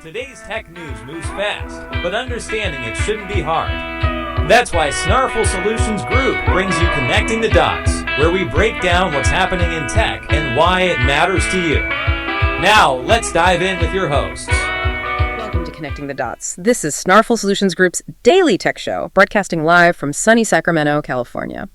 Today's tech news moves fast, but understanding it shouldn't be hard. That's why Snarful Solutions Group brings you Connecting the Dots, where we break down what's happening in tech and why it matters to you. Now, let's dive in with your hosts. Welcome to Connecting the Dots. This is Snarful Solutions Group's daily tech show, broadcasting live from sunny Sacramento, California.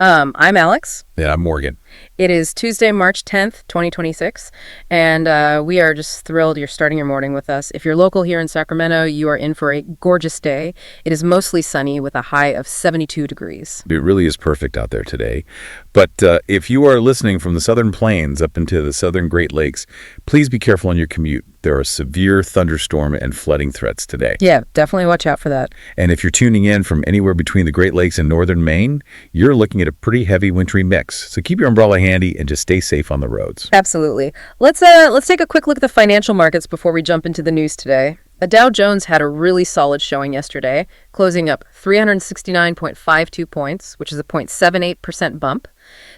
I'm Alex. Yeah, I'm Morgan. It is Tuesday, March 10th, 2026, and we are just thrilled you're starting your morning with us. If you're local here in Sacramento, you are in for a gorgeous day. It is mostly sunny with a high of 72 degrees. It really is perfect out there today. But if you are listening from the southern plains up into the southern Great Lakes, please be careful on your commute. There are severe thunderstorm and flooding threats today. Yeah, definitely watch out for that. And if you're tuning in from anywhere between the Great Lakes and northern Maine, you're looking at a pretty heavy wintry mix. So keep your umbrella handy and just stay safe on the roads. Absolutely. Let's take a quick look at the financial markets before we jump into the news today. The Dow Jones had a really solid showing yesterday, closing up 369.52 points, which is a 0.78% bump.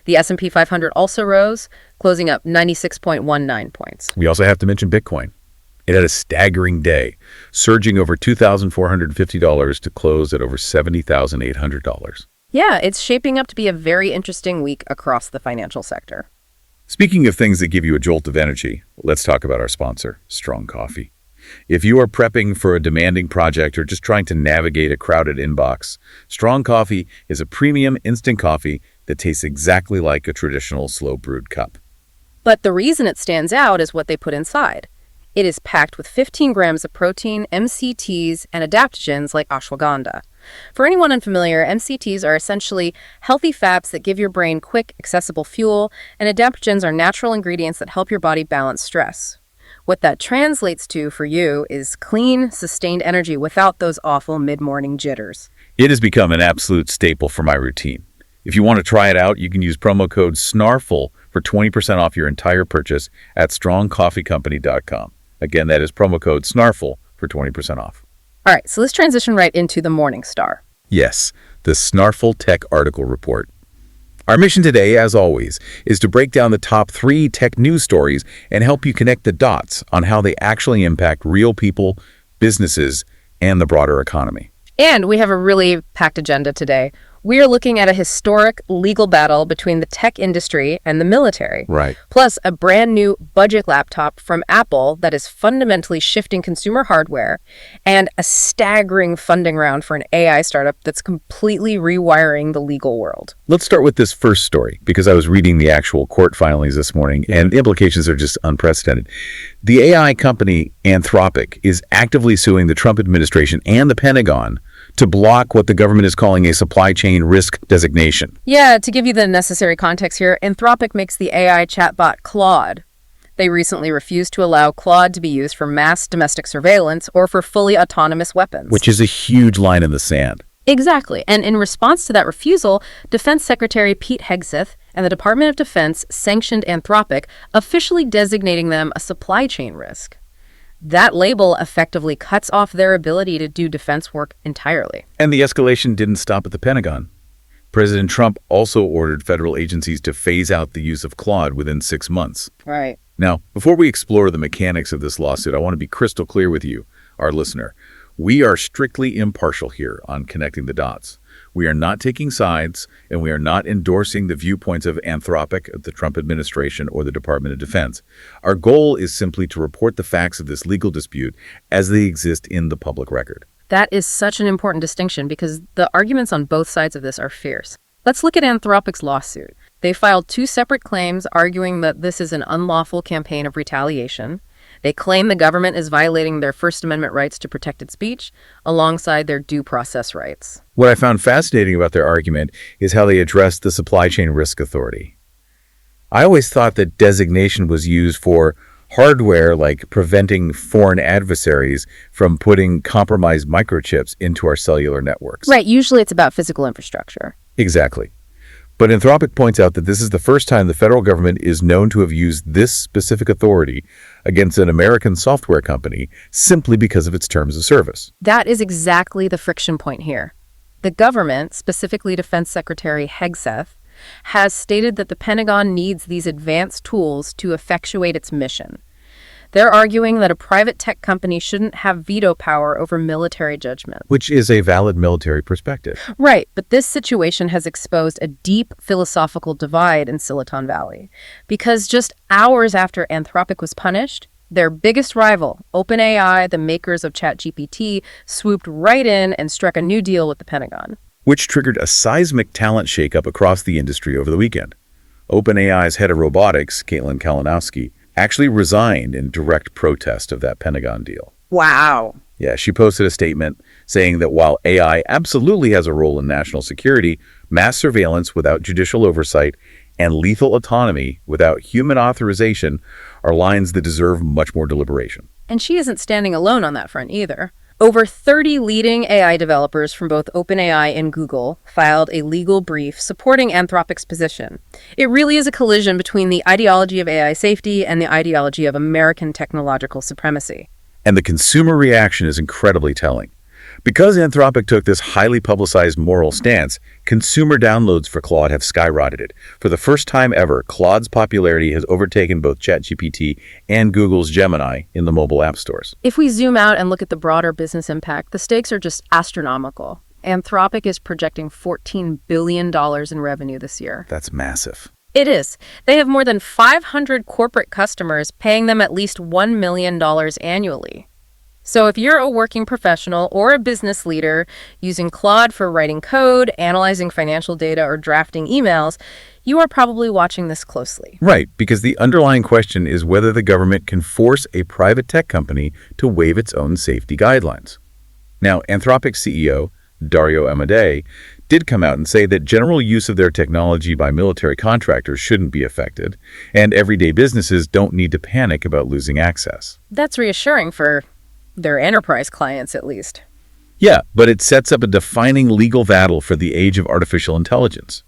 The S&P 500 also rose, closing up 96.19 points. We also have to mention Bitcoin. It had a staggering day, surging over $2,450 to close at over $70,800. Yeah, it's shaping up to be a very interesting week across the financial sector. Speaking of things that give you a jolt of energy, let's talk about our sponsor, Strong Coffee. If you are prepping for a demanding project or just trying to navigate a crowded inbox, Strong Coffee is a premium instant coffee that tastes exactly like a traditional slow-brewed cup. But the reason it stands out is what they put inside. It is packed with 15 grams of protein, MCTs, and adaptogens like ashwagandha. For anyone unfamiliar, MCTs are essentially healthy fats that give your brain quick, accessible fuel, and adaptogens are natural ingredients that help your body balance stress. What that translates to for you is clean, sustained energy without those awful mid-morning jitters. It has become an absolute staple for my routine. If you want to try it out, you can use promo code SNARFUL for 20% off your entire purchase at strongcoffeecompany.com. Again, that is promo code SNARFUL for 20% off. All right, so let's transition right into the Morning Star. Yes, the Snarful Tech Article Report. Our mission today, as always, is to break down the top 3 tech news stories and help you connect the dots on how they actually impact real people, businesses, and the broader economy. And we have a really packed agenda today. We are looking at a historic legal battle between the tech industry and the military. Right. Plus, a brand new budget laptop from Apple that is fundamentally shifting consumer hardware, and a staggering funding round for an AI startup that's completely rewiring the legal world. Let's start with this first story, because I was reading the actual court filings this morning, and the implications are just unprecedented. The AI company Anthropic is actively suing the Trump administration and the Pentagon to block what the government is calling a supply chain risk designation. Yeah, to give you the necessary context here, Anthropic makes the AI chatbot Claude. They recently refused to allow Claude to be used for mass domestic surveillance or for fully autonomous weapons. Which is a huge line in the sand. Exactly. And in response to that refusal, Defense Secretary Pete Hegseth and the Department of Defense sanctioned Anthropic, officially designating them a supply chain risk. That label effectively cuts off their ability to do defense work entirely. And the escalation didn't stop at the Pentagon. President Trump also ordered federal agencies to phase out the use of Claude within 6 months. Right. Now, before we explore the mechanics of this lawsuit, I want to be crystal clear with you, our listener. We are strictly impartial here on Connecting the Dots. We are not taking sides, and we are not endorsing the viewpoints of Anthropic, the Trump administration, or the Department of Defense. Our goal is simply to report the facts of this legal dispute as they exist in the public record. That is such an important distinction because the arguments on both sides of this are fierce. Let's look at Anthropic's lawsuit. They filed 2 separate claims arguing that this is an unlawful campaign of retaliation. They claim the government is violating their First Amendment rights to protected speech alongside their due process rights. What I found fascinating about their argument is how they addressed the Supply Chain Risk Authority. I always thought that designation was used for hardware like preventing foreign adversaries from putting compromised microchips into our cellular networks. Right, usually it's about physical infrastructure. Exactly. But Anthropic points out that this is the first time the federal government is known to have used this specific authority against an American software company simply because of its terms of service. That is exactly the friction point here. The government, specifically Defense Secretary Hegseth, has stated that the Pentagon needs these advanced tools to effectuate its mission. They're arguing that a private tech company shouldn't have veto power over military judgment. Which is a valid military perspective. Right, but this situation has exposed a deep philosophical divide in Silicon Valley. Because just hours after Anthropic was punished, their biggest rival, OpenAI, the makers of ChatGPT, swooped right in and struck a new deal with the Pentagon. Which triggered a seismic talent shakeup across the industry over the weekend. OpenAI's head of robotics, Caitlin Kalinowski, actually resigned in direct protest of that Pentagon deal. Wow. Yeah, she posted a statement saying that while AI absolutely has a role in national security, mass surveillance without judicial oversight and lethal autonomy without human authorization are lines that deserve much more deliberation. And she isn't standing alone on that front either. Over 30 leading AI developers from both OpenAI and Google filed a legal brief supporting Anthropic's position. It really is a collision between the ideology of AI safety and the ideology of American technological supremacy. And the consumer reaction is incredibly telling. Because Anthropic took this highly publicized moral stance, consumer downloads for Claude have skyrocketed. For the first time ever, Claude's popularity has overtaken both ChatGPT and Google's Gemini in the mobile app stores. If we zoom out and look at the broader business impact, the stakes are just astronomical. Anthropic is projecting $14 billion in revenue this year. That's massive. It is. They have more than 500 corporate customers paying them at least $1 million annually. So if you're a working professional or a business leader using Claude for writing code, analyzing financial data, or drafting emails, you are probably watching this closely. Right, because the underlying question is whether the government can force a private tech company to waive its own safety guidelines. Now, Anthropic's CEO, Dario Amodei, did come out and say that general use of their technology by military contractors shouldn't be affected, and everyday businesses don't need to panic about losing access. That's reassuring for their enterprise clients, at least. Yeah, but it sets up a defining legal battle for the age of artificial intelligence.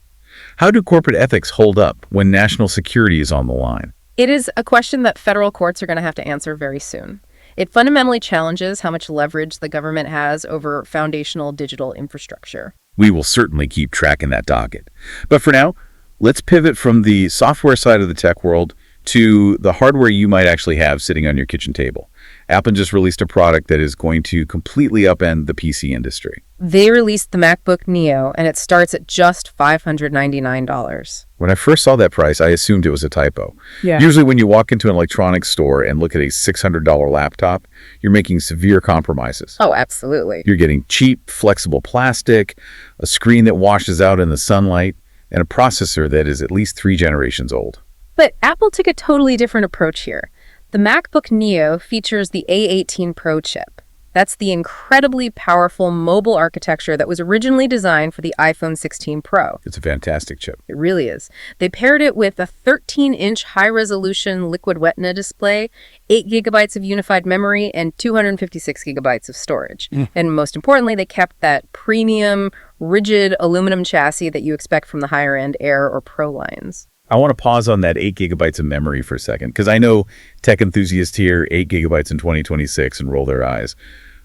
How do corporate ethics hold up when national security is on the line? It is a question that federal courts are going to have to answer very soon. It fundamentally challenges how much leverage the government has over foundational digital infrastructure. We will certainly keep tracking that docket. But for now, let's pivot from the software side of the tech world to the hardware you might actually have sitting on your kitchen table. Apple just released a product that is going to completely upend the PC industry. They released the MacBook Neo, and it starts at just $599. When I first saw that price, I assumed it was a typo. Yeah. Usually when you walk into an electronics store and look at a $600 laptop, you're making severe compromises. Oh, absolutely. You're getting cheap, flexible plastic, a screen that washes out in the sunlight, and a processor that is at least 3 generations old. But Apple took a totally different approach here. The MacBook Neo features the A18 Pro chip. That's the incredibly powerful mobile architecture that was originally designed for the iPhone 16 Pro. It's a fantastic chip. It really is. They paired it with a 13-inch high-resolution liquid retina display, 8 gigabytes of unified memory, and 256 gigabytes of storage. And most importantly, they kept that premium, rigid aluminum chassis that you expect from the higher-end Air or Pro lines. I want to pause on that 8 gigabytes of memory for a second, because I know tech enthusiasts hear 8 gigabytes in 2026 and roll their eyes.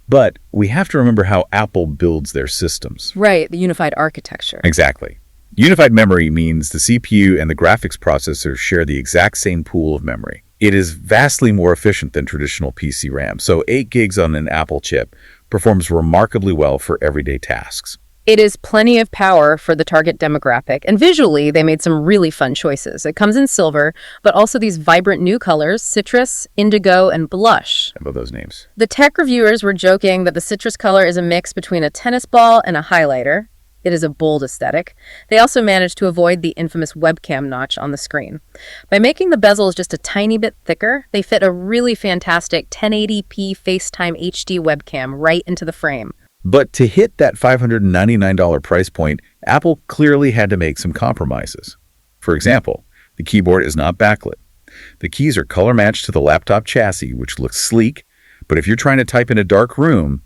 But we have to remember how Apple builds their systems. Right, the unified architecture. Exactly. Unified memory means the CPU and the graphics processor share the exact same pool of memory. It is vastly more efficient than traditional PC RAM, so 8 gigs on an Apple chip performs remarkably well for everyday tasks. It is plenty of power for the target demographic, and visually, they made some really fun choices. It comes in silver, but also these vibrant new colors, citrus, indigo, and blush. How about those names? The tech reviewers were joking that the citrus color is a mix between a tennis ball and a highlighter. It is a bold aesthetic. They also managed to avoid the infamous webcam notch on the screen. By making the bezels just a tiny bit thicker, they fit a really fantastic 1080p FaceTime HD webcam right into the frame. But to hit that $599 price point, Apple clearly had to make some compromises. For example, the keyboard is not backlit. The keys are color matched to the laptop chassis, which looks sleek, but if you're trying to type in a dark room,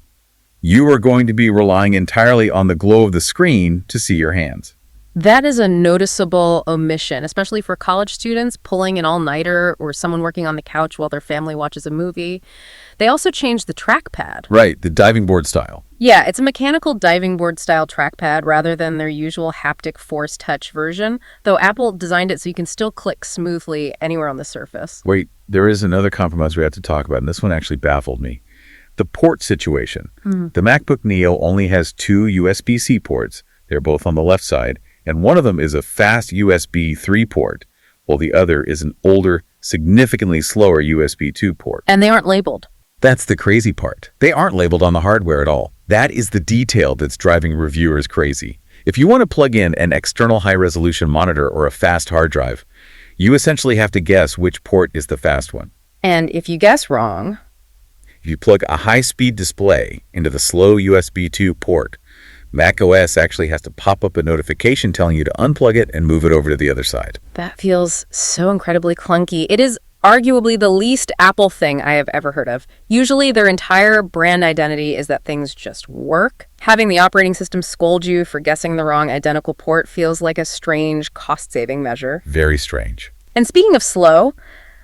you are going to be relying entirely on the glow of the screen to see your hands. That is a noticeable omission, especially for college students pulling an all-nighter or someone working on the couch while their family watches a movie. They also changed the trackpad. Right, the diving board style. Yeah, it's a mechanical diving board style trackpad rather than their usual haptic force touch version, though Apple designed it so you can still click smoothly anywhere on the surface. Wait, there is another compromise we have to talk about, and this one actually baffled me. The port situation. The MacBook Neo only has two USB-C ports. They're both on the left side, and one of them is a fast USB 3 port, while the other is an older, significantly slower USB 2 port. And they aren't labeled. That's the crazy part. They aren't labeled on the hardware at all. That is the detail that's driving reviewers crazy. If you want to plug in an external high-resolution monitor or a fast hard drive, you essentially have to guess which port is the fast one. And if you guess wrong... If you plug a high-speed display into the slow USB 2 port, macOS actually has to pop up a notification telling you to unplug it and move it over to the other side. That feels so incredibly clunky. It is arguably the least Apple thing I have ever heard of. Usually their entire brand identity is that things just work. Having the operating system scold you for guessing the wrong identical port feels like a strange cost-saving measure. Very strange. And speaking of slow,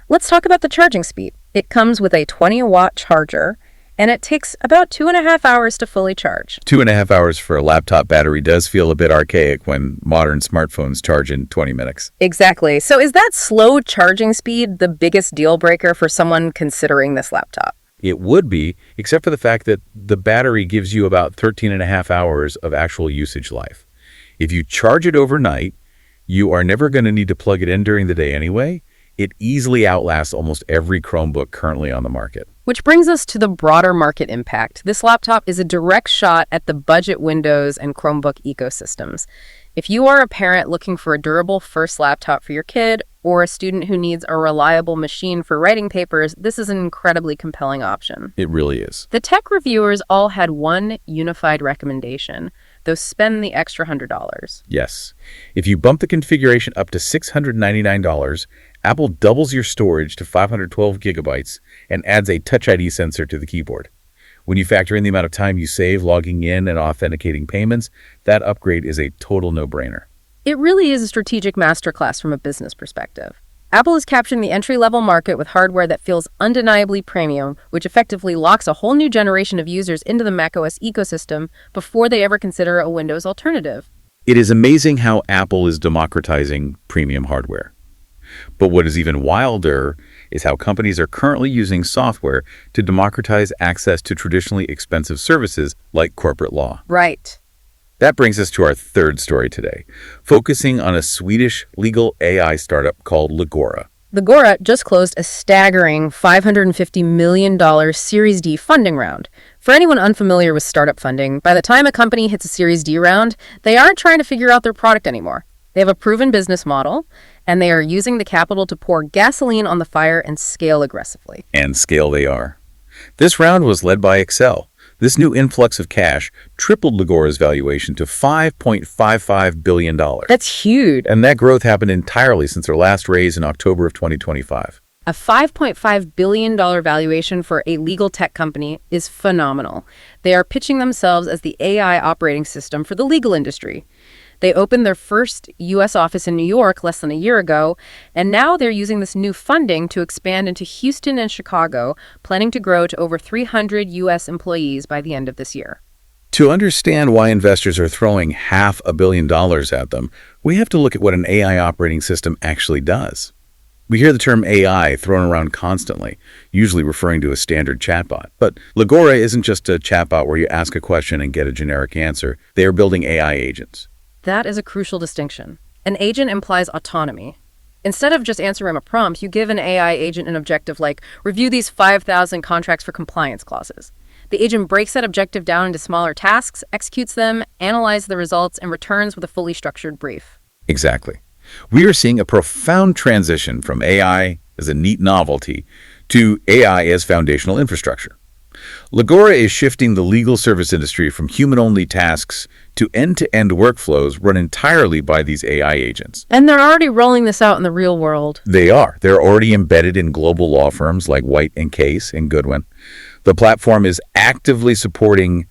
let's talk about the charging speed. It comes with a 20-watt charger, and it takes about 2.5 hours to fully charge. 2.5 hours for a laptop battery does feel a bit archaic when modern smartphones charge in 20 minutes. Exactly. So is that slow charging speed the biggest deal breaker for someone considering this laptop? It would be, except for the fact that the battery gives you about 13.5 hours of actual usage life. If you charge it overnight, you are never going to need to plug it in during the day anyway. It easily outlasts almost every Chromebook currently on the market. Which brings us to the broader market impact. This laptop is a direct shot at the budget Windows and Chromebook ecosystems. If you are a parent looking for a durable first laptop for your kid, or a student who needs a reliable machine for writing papers, this is an incredibly compelling option. It really is. The tech reviewers all had one unified recommendation, though spend the extra $100. Yes. If you bump the configuration up to $699, Apple doubles your storage to 512 gigabytes and adds a Touch ID sensor to the keyboard. When you factor in the amount of time you save logging in and authenticating payments, that upgrade is a total no-brainer. It really is a strategic masterclass from a business perspective. Apple is capturing the entry-level market with hardware that feels undeniably premium, which effectively locks a whole new generation of users into the macOS ecosystem before they ever consider a Windows alternative. It is amazing how Apple is democratizing premium hardware. But what is even wilder is how companies are currently using software to democratize access to traditionally expensive services like corporate law. Right. That brings us to our third story today, focusing on a Swedish legal AI startup called Legora. Legora just closed a staggering $550 million Series D funding round. For anyone unfamiliar with startup funding, by the time a company hits a Series D round, they aren't trying to figure out their product anymore. They have a proven business model, and they are using the capital to pour gasoline on the fire and scale aggressively. And scale they are. This round was led by Excel. This new influx of cash tripled Legora's valuation to $5.55 billion. That's huge. And that growth happened entirely since their last raise in October of 2025. A $5.5 billion valuation for a legal tech company is phenomenal. They are pitching themselves as the AI operating system for the legal industry. They opened their first U.S. office in New York less than a year ago, and now they're using this new funding to expand into Houston and Chicago, planning to grow to over 300 U.S. employees by the end of this year. To understand why investors are throwing $500 million at them, we have to look at what an AI operating system actually does. We hear the term AI thrown around constantly, usually referring to a standard chatbot. But Legora isn't just a chatbot where you ask a question and get a generic answer. They are building AI agents. That is a crucial distinction. An agent implies autonomy. Instead of just answering a prompt, you give an AI agent an objective like, review these 5,000 contracts for compliance clauses. The agent breaks that objective down into smaller tasks, executes them, analyzes the results, and returns with a fully structured brief. Exactly. We are seeing a profound transition from AI as a neat novelty to AI as foundational infrastructure. Legora is shifting the legal service industry from human-only tasks to end-to-end workflows run entirely by these AI agents. And they're already rolling this out in the real world. They are. They're already embedded in global law firms like White & Case and Goodwin. The platform is actively supporting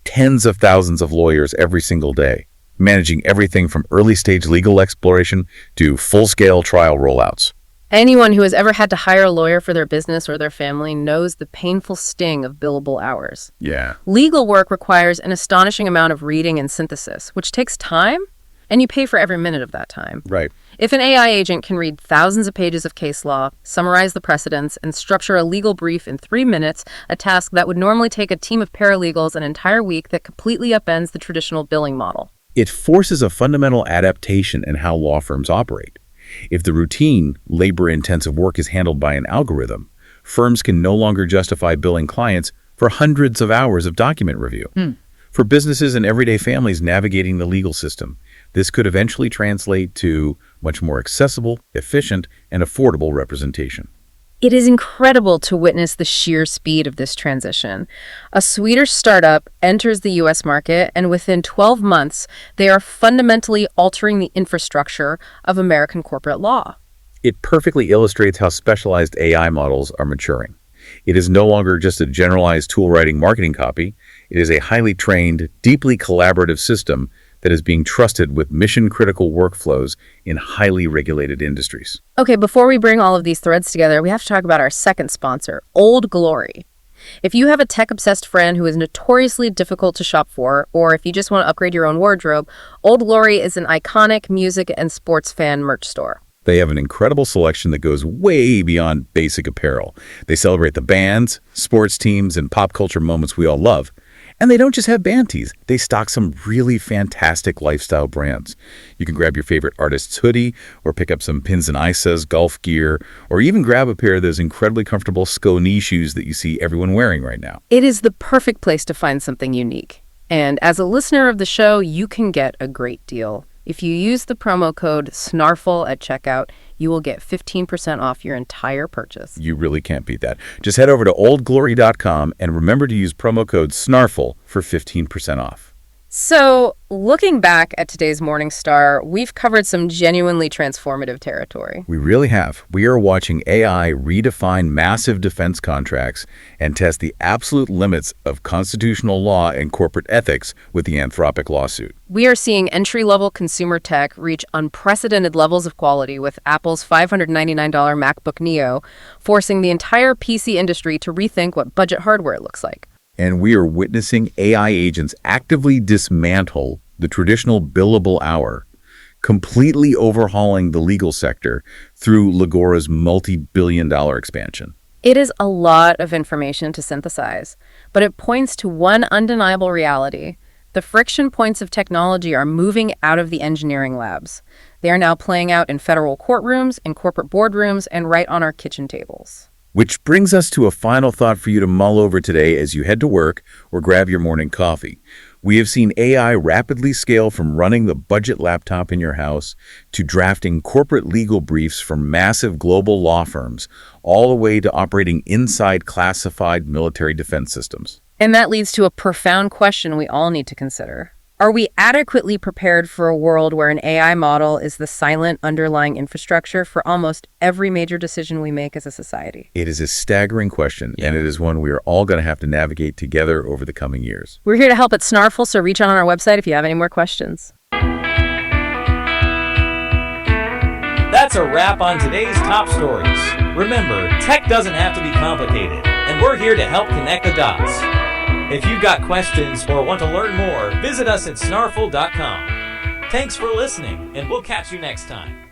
tens of thousands of lawyers every single day, managing everything from early-stage legal exploration to full-scale trial rollouts. Anyone who has ever had to hire a lawyer for their business or their family knows the painful sting of billable hours. Yeah. Legal work requires an astonishing amount of reading and synthesis, which takes time, and you pay for every minute of that time. Right. If an AI agent can read thousands of pages of case law, summarize the precedents, and structure a legal brief in 3 minutes, a task that would normally take a team of paralegals an entire week, that completely upends the traditional billing model. It forces a fundamental adaptation in how law firms operate. If the routine, labor-intensive work is handled by an algorithm, firms can no longer justify billing clients for hundreds of hours of document review. For businesses and everyday families navigating the legal system, this could eventually translate to much more accessible, efficient, and affordable representation. It is incredible to witness the sheer speed of this transition. A Swedish startup enters the US market, and within 12 months, they are fundamentally altering the infrastructure of American corporate law. It perfectly illustrates how specialized AI models are maturing. It is no longer just a generalized tool writing marketing copy. It is a highly trained, deeply collaborative system that is being trusted with mission-critical workflows in highly regulated industries. Okay, before we bring all of these threads together, we have to talk about our second sponsor, Old Glory. If you have a tech-obsessed friend who is notoriously difficult to shop for, or if you just want to upgrade your own wardrobe, Old Glory is an iconic music and sports fan merch store. They have an incredible selection that goes way beyond basic apparel. They celebrate the bands, sports teams, and pop culture moments we all love. And they don't just have band tees. They stock some really fantastic lifestyle brands. You can grab your favorite artist's hoodie, or pick up some Pins and Isas golf gear, or even grab a pair of those incredibly comfortable SCO knee shoes that you see everyone wearing right now. It is the perfect place to find something unique. And as a listener of the show, you can get a great deal. If you use the promo code SNARFL at checkout, you will get 15% off your entire purchase. You really can't beat that. Just head over to oldglory.com and remember to use promo code SNARFL for 15% off. So, looking back at today's Morning Star, we've covered some genuinely transformative territory. We really have. We are watching AI redefine massive defense contracts and test the absolute limits of constitutional law and corporate ethics with the Anthropic lawsuit. We are seeing entry-level consumer tech reach unprecedented levels of quality, with Apple's $599 MacBook Neo forcing the entire PC industry to rethink what budget hardware looks like. And we are witnessing AI agents actively dismantle the traditional billable hour, completely overhauling the legal sector through Legora's multi-billion-dollar expansion. It is a lot of information to synthesize, but it points to one undeniable reality. The friction points of technology are moving out of the engineering labs. They are now playing out in federal courtrooms, in corporate boardrooms, and right on our kitchen tables. Which brings us to a final thought for you to mull over today as you head to work or grab your morning coffee. We have seen AI rapidly scale from running the budget laptop in your house to drafting corporate legal briefs for massive global law firms, all the way to operating inside classified military defense systems. And that leads to a profound question we all need to consider. Are we adequately prepared for a world where an AI model is the silent underlying infrastructure for almost every major decision we make as a society? It is a staggering question, and it is one we are all going to have to navigate together over the coming years. We're here to help at Snarful, so reach out on our website if you have any more questions. That's a wrap on today's top stories. Remember, tech doesn't have to be complicated, and we're here to help connect the dots. If you've got questions or want to learn more, visit us at snarful.com. Thanks for listening, and we'll catch you next time.